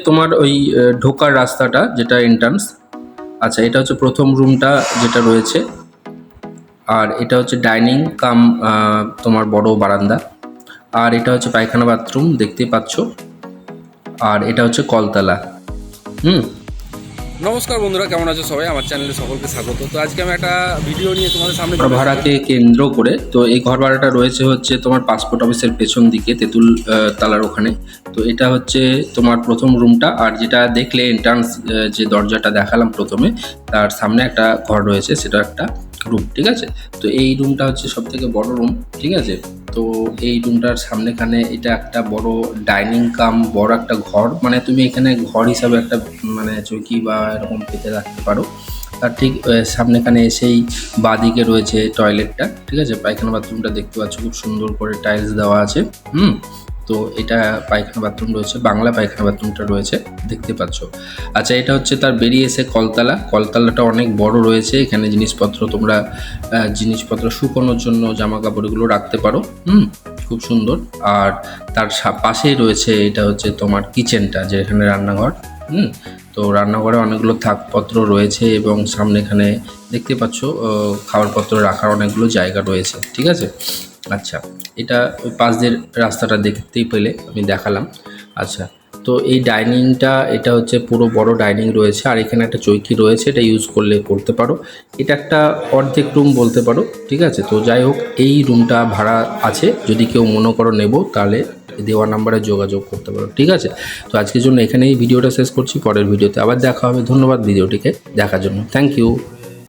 তোমার ওই ঢোকার রাস্তাটা যেটা এন্ট্রান্স। আচ্ছা, এটা হচ্ছে প্রথম রুমটা যেটা রয়েছে। আর এটা হচ্ছে ডাইনিং কাম তোমার বড় বারান্দা। আর এটা হচ্ছে পায়খানা বাথরুম দেখতেই পাচ্ছ। আর এটা হচ্ছে কলতলা। হুম। নমস্কার বন্ধুরা, কেমন আছো সবাই? আমার চ্যানেলে সকলকে স্বাগত। তো আজকে আমি একটা ভিডিও নিয়ে তোমাদের সামনে ঘর ভাড়াকে কেন্দ্র করে তো এই ঘর ভাড়াটা রয়েছে হচ্ছে তোমার পাসপোর্ট অফিসের পেছন দিকে তেঁতুল তালার ওখানে। তো এটা হচ্ছে তোমার প্রথম রুমটা। আর যেটা দেখলে এন্ট্রান্স, যে দরজাটা দেখালাম প্রথমে, তার সামনে একটা ঘর রয়েছে, সেটা একটা রুম। ঠিক আছে। তো এই রুমটা হচ্ছে সব থেকে বড় রুম। ঠিক আছে। তো এই রুমটার সামনেখানে এটা একটা বড় ডাইনিং কাম বড় একটা ঘর, মানে তুমি এখানে ঘর হিসাবে একটা মানে চৌকি বা এরকম পেতে রাখতে পারো। তার ঠিক সামনেখানে এসেই বাঁদিকে রয়েছে টয়লেটটা। ঠিক আছে। পায়খানা বাথরুমটা দেখতে পাচ্ছ, খুব সুন্দর করে টাইলস দেওয়া আছে। হুম। তো এটা পায়খানা বাথরুম রয়েছে, বাংলা পায়খানা বাথরুমটা রয়েছে, দেখতে পাচ্ছ। আচ্ছা, এটা হচ্ছে তার বেরিয়ে এসে কলতলা। কলতলাটা অনেক বড় রয়েছে। এখানে জিনিসপত্র তোমরা জিনিসপত্র শুকোনোর জন্য জামা কাপড় এগুলো রাখতে পারো। হুম। খুব সুন্দর। আর তার পাশেই রয়েছে এটা হচ্ছে তোমার কিচেনটা, যেখানে রান্নাঘর। হুম। তো রান্নাঘরে অনেকগুলো থাকপত্র রয়েছে এবং সামনে এখানে দেখতে পাচ্ছ খাবারপত্র রাখার অনেকগুলো জায়গা রয়েছে। ঠিক আছে। আচ্ছা, এটা ওই পাশ দিয়ে রাস্তাটা দেখতেই পেলে আমি দেখালাম। আচ্ছা, তো এই ডাইনিংটা এটা হচ্ছে পুরো বড় ডাইনিং রয়েছে। আর এখানে একটা চৌকি রয়েছে, এটা ইউজ করতে পারো। এটা একটা অর্ধেক রুম বলতে পারো। ঠিক আছে। তো যাই হোক, এই রুমটা ভাড়া আছে, যদি কেউ মনে করো নেব, তাহলে দেওয়া নাম্বারে যোগাযোগ করতে পারো। ঠিক আছে। তো আজকের জন্য এখানেই ভিডিওটা শেষ করছি। পরের ভিডিওতে আবার দেখা হবে। ধন্যবাদ ভিডিওটিকে দেখার জন্য। Thank you.